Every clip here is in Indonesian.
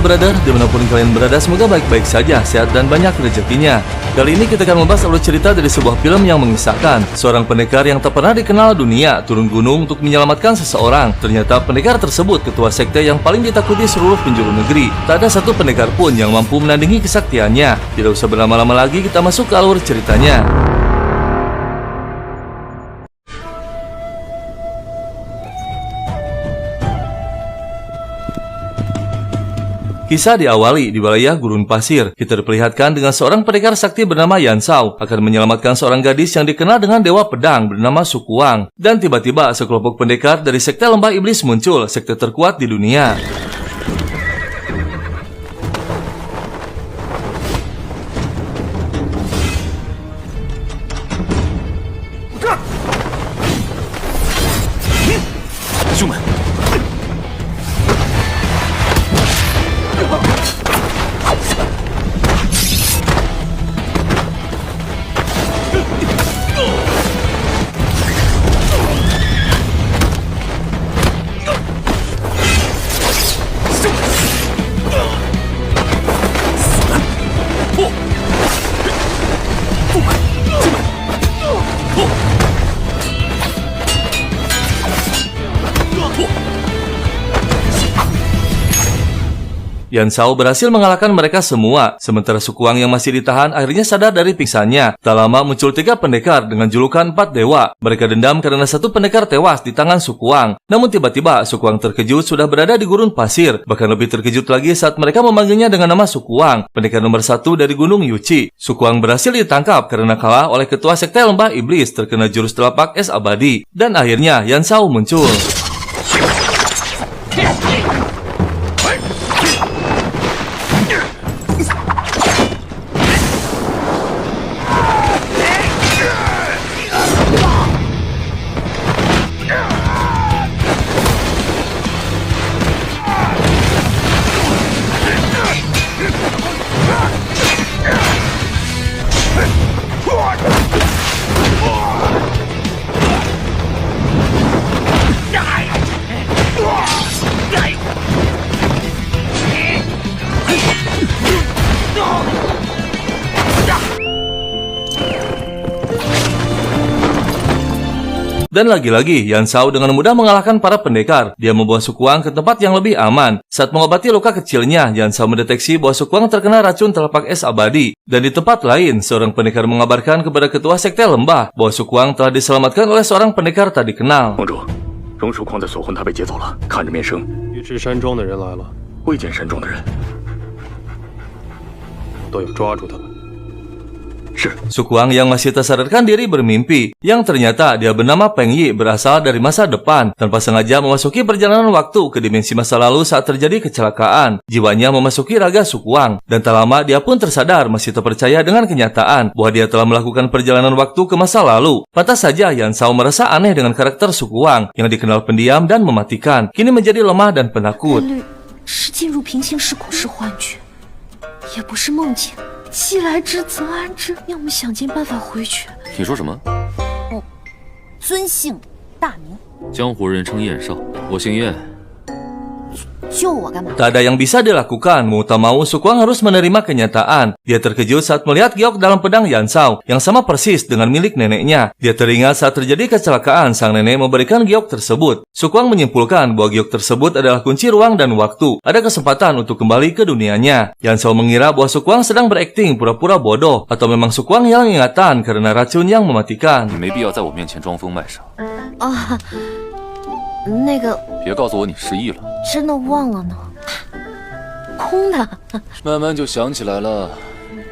Halo brother, dimanapun kalian berada, semoga baik-baik saja, sehat dan banyak rezekinya. Kali ini kita akan membahas alur cerita dari sebuah film yang mengisahkan seorang pendekar yang tak pernah dikenal dunia turun gunung untuk menyelamatkan seseorang. Ternyata pendekar tersebut ketua sekte yang paling ditakuti seluruh penjuru negeri. Tak ada satu pendekar pun yang mampu menandingi kesaktiannya. Tidak usah berlama-lama lagi, kita masuk ke alur ceritanya. Kisah diawali di wilayah gurun pasir. Kita diperlihatkan dengan seorang pendekar sakti bernama Yan Shao akan menyelamatkan seorang gadis yang dikenal dengan dewa pedang bernama Sukuang. Dan tiba-tiba sekelompok pendekar dari sekte lembah iblis muncul, sekte terkuat di dunia. Yan Shao berhasil mengalahkan mereka semua, sementara Sukuang yang masih ditahan akhirnya sadar dari pingsannya. Tak lama muncul 3 pendekar dengan julukan 4 dewa. Mereka dendam karena satu pendekar tewas di tangan Sukuang. Namun tiba-tiba Sukuang terkejut sudah berada di gurun pasir. Bahkan lebih terkejut lagi saat mereka memanggilnya dengan nama Sukuang, pendekar nomor 1 dari gunung Yuchi. Sukuang berhasil ditangkap karena kalah oleh ketua sekte lembah iblis terkena jurus telapak es abadi. Dan akhirnya Yan Shao muncul. Dan lagi-lagi, Yan Shao dengan mudah mengalahkan para pendekar. Dia membawa Sukuang ke tempat yang lebih aman. Saat mengobati luka kecilnya, Yan Shao mendeteksi bahwa Sukuang terkena racun telapak es abadi. Dan di tempat lain, seorang pendekar mengabarkan kepada ketua sekte lembah bahwa Sukuang telah diselamatkan oleh seorang pendekar tak dikenal. Sukuang yang masih tak sadarkan diri bermimpi, yang ternyata dia bernama Peng Yi berasal dari masa depan, tanpa sengaja memasuki perjalanan waktu ke dimensi masa lalu saat terjadi kecelakaan. Jiwanya memasuki raga Sukuang, dan tak lama dia pun tersadar masih terpercaya dengan kenyataan bahwa dia telah melakukan perjalanan waktu ke masa lalu. Pantas saja Yan Shao merasa aneh dengan karakter Sukuang yang dikenal pendiam dan mematikan, kini menjadi lemah dan penakut. 既来之则安之，要么想尽办法回去。你说什么？尊姓大名？江湖人称燕少，我姓燕。救我干嘛？ Tak ada yang bisa dilakukan, mau tak mau Sukuang harus menerima kenyataan. Dia terkejut saat melihat giok dalam pedang Yan Shao yang sama persis dengan milik neneknya. Dia teringat saat terjadi kecelakaan sang nenek memberikan giok tersebut. Sukuang menyimpulkan bahwa giok tersebut adalah kunci ruang dan waktu. Ada kesempatan untuk kembali ke dunianya. Yan Shao mengira bahwa Sukuang sedang berakting pura-pura bodoh, atau memang Sukuang hilang ingatan karena racun yang mematikan. 你没必要在我面前装疯卖傻。那个，别告诉我你失忆了。真的忘了呢，空的。慢慢就想起来了。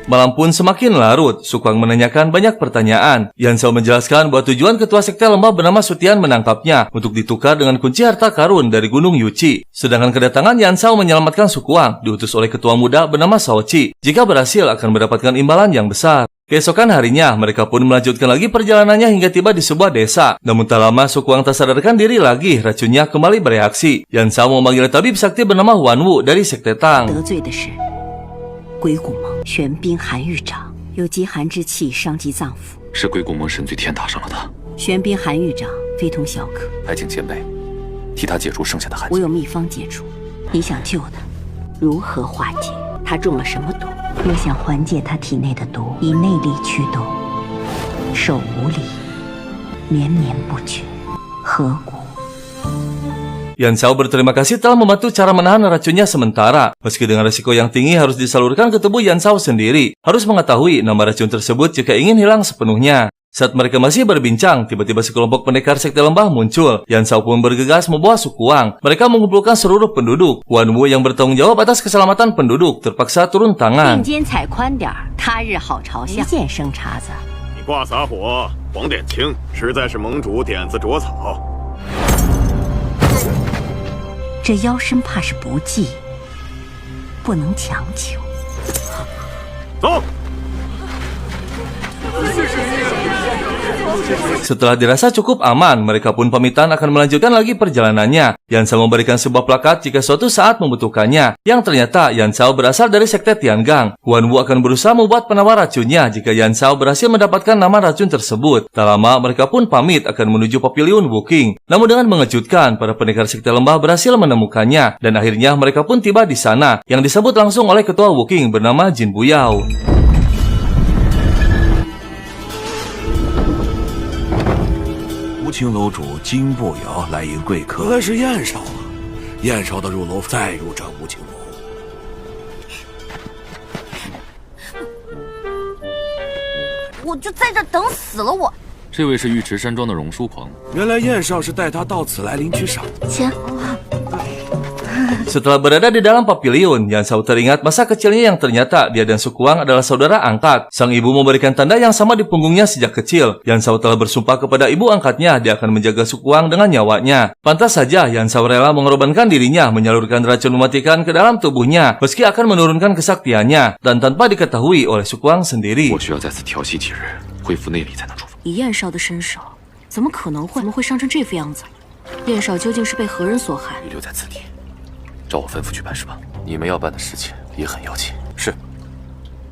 Malam pun semakin larut, Sukuang menanyakan banyak pertanyaan. Yan Shao menjelaskan bahwa tujuan ketua sekte lembah bernama Sutian menangkapnya untuk ditukar dengan kunci harta karun dari gunung Yuchi. Sedangkan kedatangan Yan Shao menyelamatkan Sukuang diutus oleh ketua muda bernama Shaoqi. Jika berhasil akan mendapatkan imbalan yang besar. Keesokan harinya, mereka pun melanjutkan lagi perjalanannya hingga tiba di sebuah desa. Namun tak lama, Sukuang tak sadarkan diri lagi, racunnya kembali bereaksi. Yan Shao memanggil tabib sakti bernama Huan Wu dari sekte Tang. 鬼谷盟玄彬韩狱长有极寒之气，伤及脏腑。是鬼谷盟神罪天打伤了他。玄彬韩狱长非同小可，还请前辈替他解除剩下的寒气。我有秘方解除，你想救他，如何化解？他中了什么毒？若想缓解他体内的毒，以内力驱动，手无力，绵绵不绝，何故？ Yan Xiao berterima kasih telah membantu cara menahan racunnya sementara. Meski dengan risiko yang tinggi harus disalurkan ke tubuh Yan Xiao sendiri, harus mengetahui nama racun tersebut jika ingin hilang sepenuhnya. Saat mereka masih berbincang, tiba-tiba sekelompok pendekar sekte lembah muncul. Yan Xiao pun bergegas membawa Sukuang. Mereka mengumpulkan seluruh penduduk. Wan Wu yang bertanggung jawab atas keselamatan penduduk terpaksa turun tangan. 并肩踩宽点儿，他日好朝向。一剑生叉子，你挂洒火，黄点青，实在是盟主点子着草。 这妖身怕是不济，不能强求。走。 Setelah dirasa cukup aman, mereka pun pamitan akan melanjutkan lagi perjalanannya. Yan Xiao memberikan sebuah plakat jika suatu saat membutuhkannya, yang ternyata Yan Xiao berasal dari sekte Tiangang. Wan Wu akan berusaha membuat penawar racunnya jika Yan Xiao berhasil mendapatkan nama racun tersebut. Tak lama, mereka pun pamit akan menuju Pavilion Wuking. Namun dengan mengejutkan, para pendekar sekte lembah berhasil menemukannya, dan akhirnya mereka pun tiba di sana, yang disebut langsung oleh ketua Wuking bernama Jin Buyao. 吴清楼主金步瑶来迎贵客，原来是燕少啊！燕少的入楼再入这吴清楼。我就在这等死了我。这位是尉迟山庄的荣叔鹏，原来燕少是带他到此来领取赏。钱， Setelah berada di dalam pavilion, Yan Xiao teringat masa kecilnya yang ternyata dia dan Sukuang adalah saudara angkat. Sang ibu memberikan tanda yang sama di punggungnya sejak kecil. Yan Xiao telah bersumpah kepada ibu angkatnya dia akan menjaga Sukuang dengan nyawanya. Pantas saja Yan Xiao rela mengorbankan dirinya menyalurkan racun mematikan ke dalam tubuhnya, meski akan menurunkan kesaktiannya, dan tanpa diketahui oleh Sukuang sendiri. 我需要再次调息几日，恢复内力才能出发。以燕少的身手，怎么可能会伤成这副样子？燕少究竟是被何人所害？ 你留在此地，照我吩咐去办事吧。你们要办的事情也很要紧。是。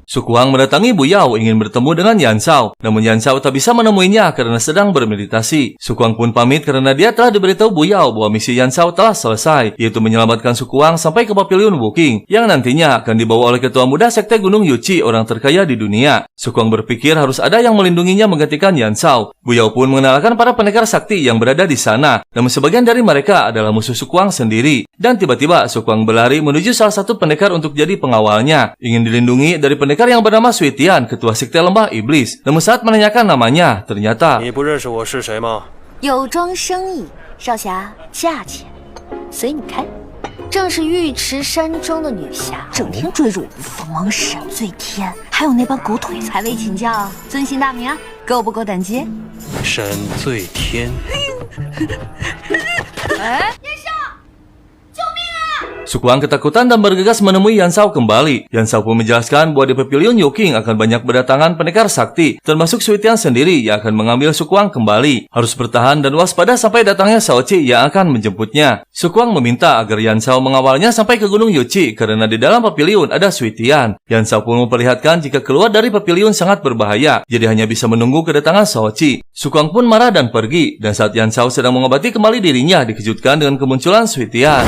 Sukuang mendatangi Buyao ingin bertemu dengan Yan Xiao, namun Yan Xiao tak bisa menemuinya karena sedang bermeditasi. Sukuang pun pamit karena dia telah diberitahu Buyao bahwa misi Yan Xiao telah selesai, yaitu menyelamatkan Sukuang sampai ke Pavilion Wuking, yang nantinya akan dibawa oleh ketua muda sekte Gunung Yuchi, orang terkaya di dunia. Sukuang berpikir harus ada yang melindunginya menggantikan Yan Xiao. Buyao pun mengenalkan para pendekar sakti yang berada di sana, namun sebagian dari mereka adalah musuh Sukuang sendiri. Dan tiba-tiba Sukuang berlari menuju salah satu pendekar untuk jadi pengawalnya, ingin dilindungi dari pendekar yang bernama Suitian, ketua sekte lembah iblis. Namun saat menanyakan namanya, ternyata 你不认识我是谁吗？有桩生意，少侠，价钱随你开。正是尉迟山庄的女侠，整天追着我不放，忙沈醉天，还有那帮狗腿子，还未请教尊姓大名啊？够不够胆接？沈醉天， Sukuang ketakutan dan bergegas menemui Yan Xiao kembali. Yan Xiao pun menjelaskan bahwa di Pavilion Yuking akan banyak berdatangan pendekar sakti, termasuk Suitian sendiri yang akan mengambil Sukuang kembali. Harus bertahan dan waspada sampai datangnya Shaoqi yang akan menjemputnya. Sukuang meminta agar Yan Xiao mengawalnya sampai ke Gunung Yuchi karena di dalam pavilion ada Suitian. Yan Xiao pun memperlihatkan jika keluar dari pavilion sangat berbahaya, jadi hanya bisa menunggu kedatangan Shaoqi. Sukuang pun marah dan pergi, dan saat Yan Xiao sedang mengobati kembali dirinya dikejutkan dengan kemunculan Suitian.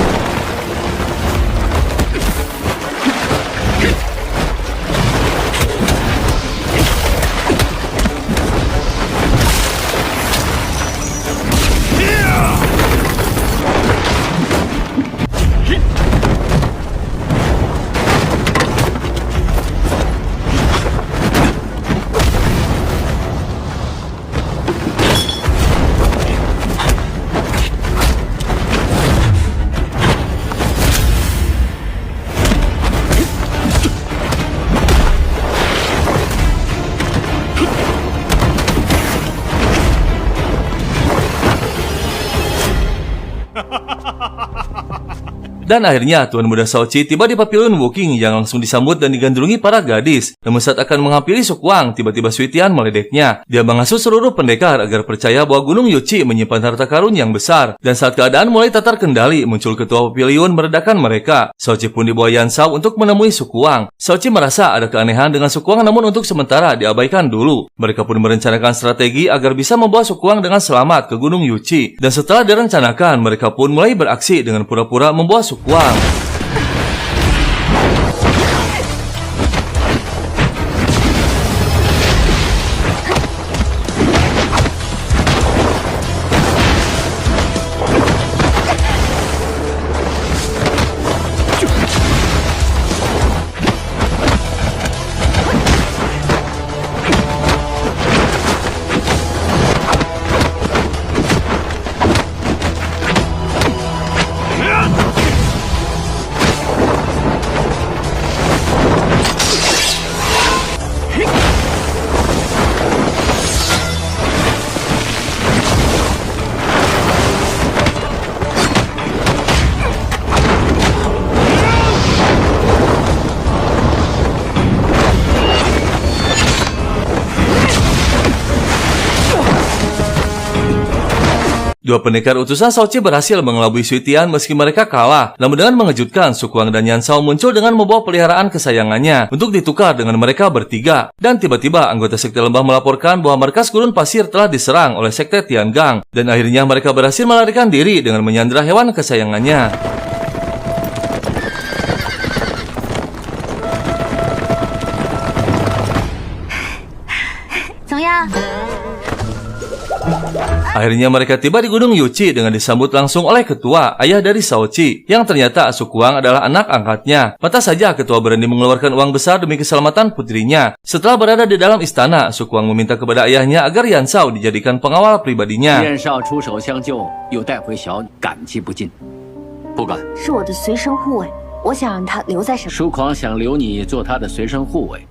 Dan akhirnya Tuan Muda Shaoqi tiba di Pavilion Wuking yang langsung disambut dan digandrungi para gadis. Namun saat akan menghampiri Sukuang, tiba-tiba Suitian meledeknya. Dia mengasuh seluruh pendekar agar percaya bahwa Gunung Yuchi menyimpan harta karun yang besar. Dan saat keadaan mulai tak terkendali, muncul ketua Pavilion meredakan mereka. Shaoqi pun dibawa Yan Xiao untuk menemui Sukuang. Shaoqi merasa ada keanehan dengan Sukuang, namun untuk sementara diabaikan dulu. Mereka pun merencanakan strategi agar bisa membawa Sukuang dengan selamat ke Gunung Yuchi. Dan setelah direncanakan, mereka pun mulai beraksi dengan pura-pura membawa Sukuang. Dua pendekar utusan Shao-Chi berhasil mengelabui Sui Tian meski mereka kalah. Namun dengan mengejutkan, Su Kuang dan Yan Shao muncul dengan membawa peliharaan kesayangannya untuk ditukar dengan mereka bertiga. Dan tiba-tiba anggota Sekte Lembah melaporkan bahwa markas gurun pasir telah diserang oleh Sekte Tiangang. Dan akhirnya mereka berhasil melarikan diri dengan menyandra hewan kesayangannya. Akhirnya mereka tiba di Gunung Yuqi dengan disambut langsung oleh ketua, ayah dari Shao-Chi, yang ternyata Su Kuang adalah anak angkatnya. Pantas saja ketua berani mengeluarkan uang besar demi keselamatan putrinya. Setelah berada di dalam istana, Su Kuang meminta kepada ayahnya agar Yan Shao dijadikan pengawal pribadinya. Yan Shao出手相救，又带回小女，感激不尽。不敢。是我的随身护卫，我想让他留在身边。舒狂想留你做他的随身护卫，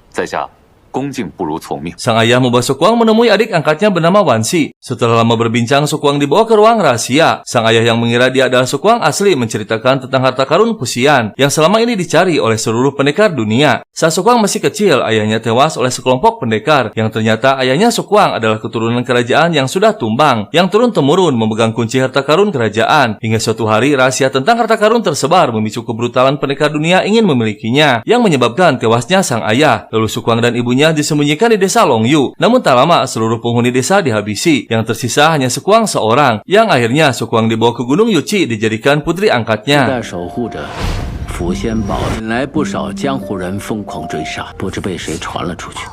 在下恭敬不如从命。 Sang ayah membawa Su Kuang menemui adik angkatnya bernama Wan Xi. Setelah lama berbincang, Su Kuang dibawa ke ruang rahasia. Sang ayah yang mengira dia adalah Su Kuang asli menceritakan tentang harta karun Puxian yang selama ini dicari oleh seluruh pendekar dunia. Saat Su Kuang masih kecil, ayahnya tewas oleh sekelompok pendekar yang ternyata ayahnya Su Kuang adalah keturunan kerajaan yang sudah tumbang, yang turun-temurun memegang kunci harta karun kerajaan. Hingga suatu hari, rahasia tentang harta karun tersebar memicu kebrutalan pendekar dunia ingin memilikinya, yang menyebabkan tewasnya sang ayah. Lalu Su Kuang dan ibunya disembunyikan di desa Longyu. Namun tak lama seluruh penghuni desa dihabisi. Yang tersisa hanya Su Kuang seorang. Yang akhirnya Su Kuang dibawa ke Gunung Yuqi dijadikan putri angkatnya. 在守护着福仙堡，引来不少江湖人疯狂追杀，不知被谁传了出去。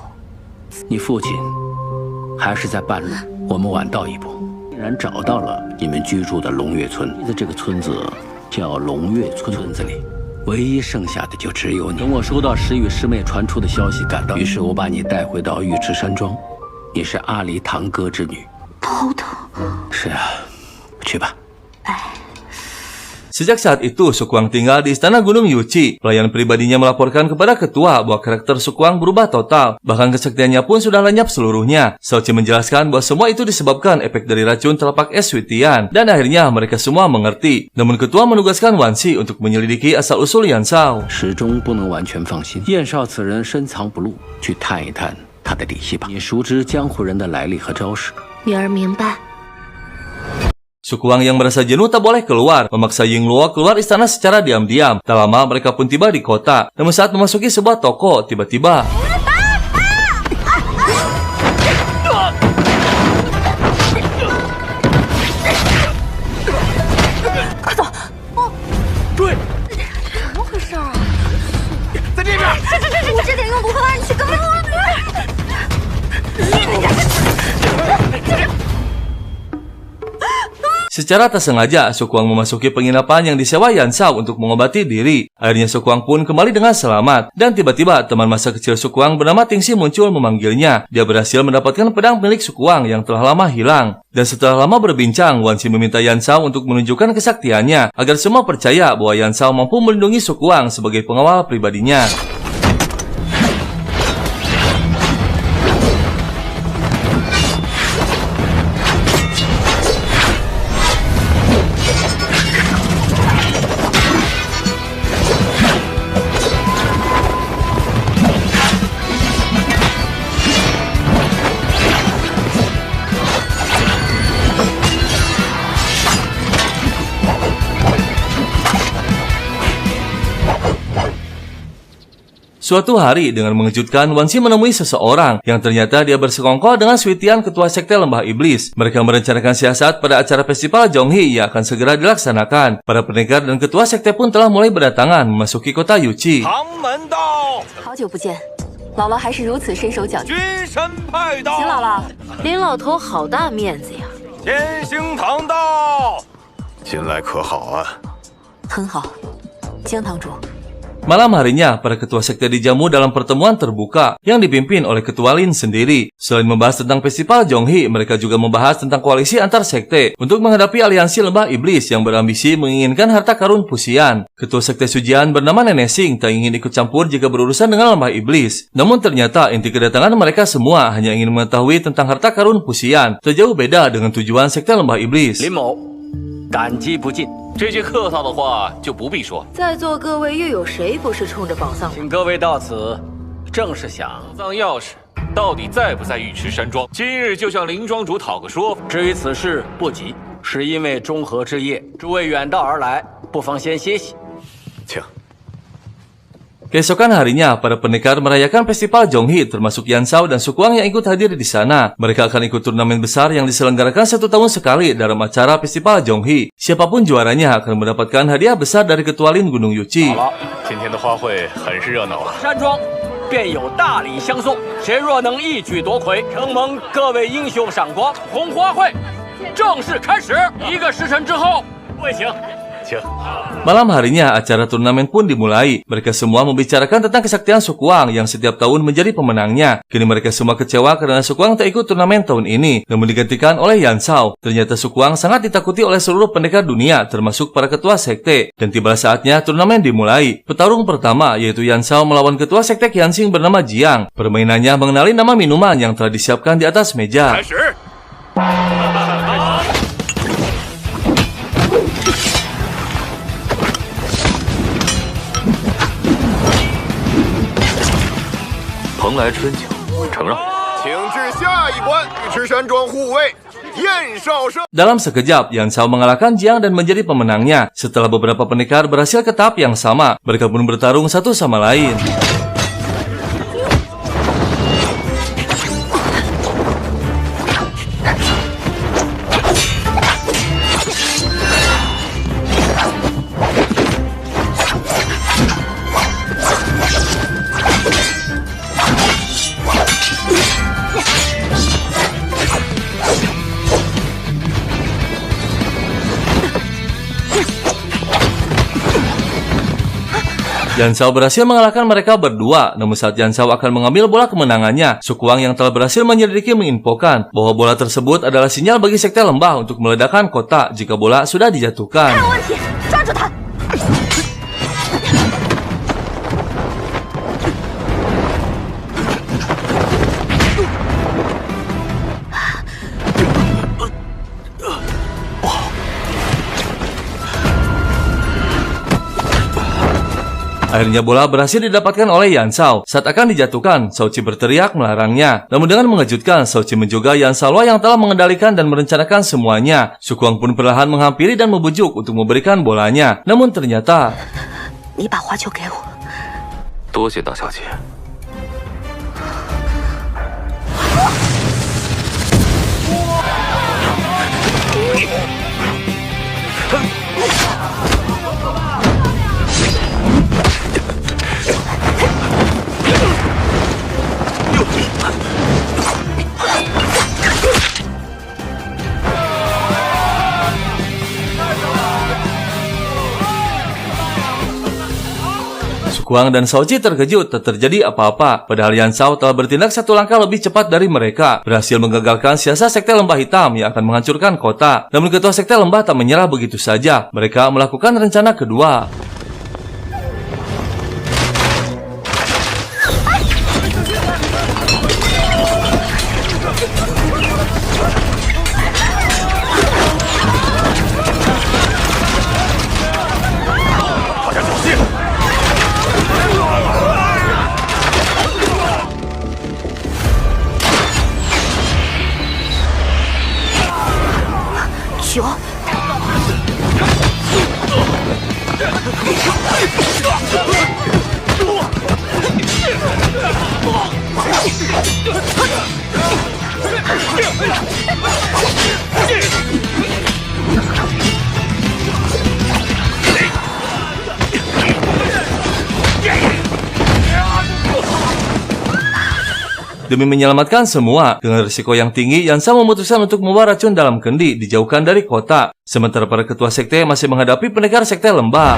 你父亲还是在半路，我们晚到一步，竟然找到了你们居住的龙月村。这个村子叫龙月村，村子里 唯一剩下的就只有你。等我收到石宇师妹传出的消息，赶到，于是我把你带回到玉池山庄。你是阿离堂哥之女，头疼。是啊，去吧。 Sejak saat itu, Su Kuang tinggal di istana Gunung Yuqi. Pelayan pribadinya melaporkan kepada ketua bahwa karakter Su Kuang berubah total. Bahkan kesaktiannya pun sudah lenyap seluruhnya. Shao-Chi menjelaskan bahwa semua itu disebabkan efek dari racun telapak es Sui Tian. Dan akhirnya mereka semua mengerti. Namun ketua menugaskan Wan Xi untuk menyelidiki asal-usul Yan Shao. 始终不能完全放心，燕少此人深藏不露，去探一探他的底细吧。你熟知江湖人的来历和招式。女儿明白。 Su Kuang yang merasa jenuh tak boleh keluar, memaksa Ying Luo keluar istana secara diam-diam. Tak lama mereka pun tiba di kota. Namun saat memasuki sebuah toko, tiba-tiba secara tak sengaja, Su Kuang memasuki penginapan yang disewa Yan Shao untuk mengobati diri. Akhirnya Su Kuang pun kembali dengan selamat. Dan tiba-tiba teman masa kecil Su Kuang bernama Ting Xi muncul memanggilnya. Dia berhasil mendapatkan pedang milik Su Kuang yang telah lama hilang. Dan setelah lama berbincang, Wan Xi meminta Yan Shao untuk menunjukkan kesaktiannya agar semua percaya bahwa Yan Shao mampu melindungi Su Kuang sebagai pengawal pribadinya. Suatu hari, dengan mengejutkan, Wan Xi menemui seseorang yang ternyata dia bersekongkol dengan Sui Tian, ketua sekte Lembah Iblis. Mereka merencanakan siasat pada acara festival Zhonghe yang akan segera dilaksanakan. Para pendekar dan ketua sekte pun telah mulai berdatangan memasuki kota Yuqi. 好久不见，姥姥还是如此身手矫健。君神派到，秦姥姥，林老头好大面子呀。天星堂到，近来可好啊？很好，江堂主。 Malam harinya, para ketua sekte dijamu dalam pertemuan terbuka yang dipimpin oleh ketua Lin sendiri. Selain membahas tentang festival Zhonghe, mereka juga membahas tentang koalisi antar sekte untuk menghadapi aliansi Lembah Iblis yang berambisi menginginkan harta karun Puxian. Ketua sekte Sujian bernama Nenek Xing tak ingin ikut campur jika berurusan dengan Lembah Iblis. Namun ternyata inti kedatangan mereka semua hanya ingin mengetahui tentang harta karun Puxian. Tak jauh beda dengan tujuan sekte Lembah Iblis. 林某，感激不尽。 这句客套的话就不必说。在座各位又有谁不是冲着宝藏？请各位到此，正是想宝藏钥匙到底在不在玉池山庄？今日就向林庄主讨个说法。至于此事不急，是因为中和之夜，诸位远道而来，不妨先歇息。请。 Keesokan harinya, para pendekar merayakan festival Zhonghe, termasuk Yan Shao dan Sukuang yang ikut hadir di sana. Mereka akan ikut turnamen besar yang diselenggarakan 1 tahun sekali dalam acara festival Zhonghe. Siapapun juaranya akan mendapatkan hadiah besar dari Ketua Lin Gunung Yuqi. 好了，今天的花卉很是热闹啊。山庄便有大礼相送，谁若能一举夺魁，承蒙各位英雄赏光。红花会正式开始，1个时辰之后，各位请。 Malam harinya, acara turnamen pun dimulai. Mereka semua membicarakan tentang kesaktian Sukuang yang setiap tahun menjadi pemenangnya. Kini mereka semua kecewa karena Sukuang tak ikut turnamen tahun ini, namun digantikan oleh Yan Shao. Ternyata Sukuang sangat ditakuti oleh seluruh pendekar dunia, termasuk para ketua sekte. Dan tiba saatnya turnamen dimulai. Petarung pertama, yaitu Yan Shao melawan ketua sekte Qianxing bernama Jiang. Permainannya mengenali nama minuman yang telah disiapkan di atas meja. Dalam sekejap, Yan Shao mengalahkan Jiang dan menjadi pemenangnya. Setelah beberapa pendekar berhasil ke tahap yang sama, mereka pun bertarung satu sama lain. Yan Shao berhasil mengalahkan mereka berdua, namun saat Yan Shao akan mengambil bola kemenangannya, Sukuang yang telah berhasil menyelidiki menginfokan bahwa bola tersebut adalah sinyal bagi sekte lembah untuk meledakkan kota jika bola sudah dijatuhkan. Akhirnya bola berhasil didapatkan oleh Yan Shao. Saat akan dijatuhkan, Shao Qi berteriak melarangnya. Namun dengan mengejutkan, Shao Qi menjaga Yan Shao yang telah mengendalikan dan merencanakan semuanya. Sukuang pun perlahan menghampiri dan membujuk untuk memberikan bolanya. Namun ternyata... 你把花球给我。多谢大小姐。 Sukuang dan Shao Qi terkejut tak terjadi apa-apa. Padahal Yan Shao telah bertindak 1 langkah lebih cepat dari mereka, berhasil menggagalkan siasat sekte lembah hitam yang akan menghancurkan kota. Namun ketua sekte lembah tak menyerah begitu saja. Mereka melakukan rencana kedua. Demi menyelamatkan semua, dengan risiko yang tinggi, Yan Shao memutuskan untuk membawa racun dalam kendi, dijauhkan dari kota. Sementara para ketua sekte masih menghadapi pendekar sekte lembah.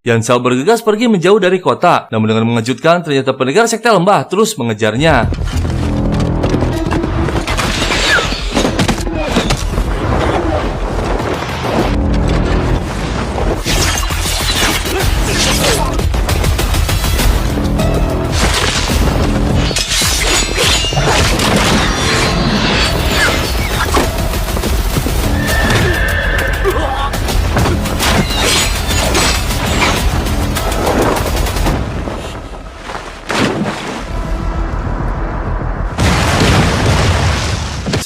Yan Shao bergegas pergi menjauh dari kota, namun dengan mengejutkan ternyata pendekar sekte lembah terus mengejarnya.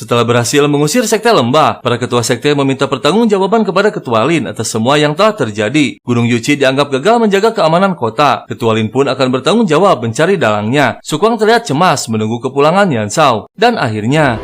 Setelah berhasil mengusir sekte lembah, para ketua sekte meminta pertanggungjawaban kepada Ketua Lin atas semua yang telah terjadi. Gunung Yuqi dianggap gagal menjaga keamanan kota. Ketua Lin pun akan bertanggung jawab mencari dalangnya. Sukwang terlihat cemas menunggu kepulangan Yan Shao. Dan akhirnya...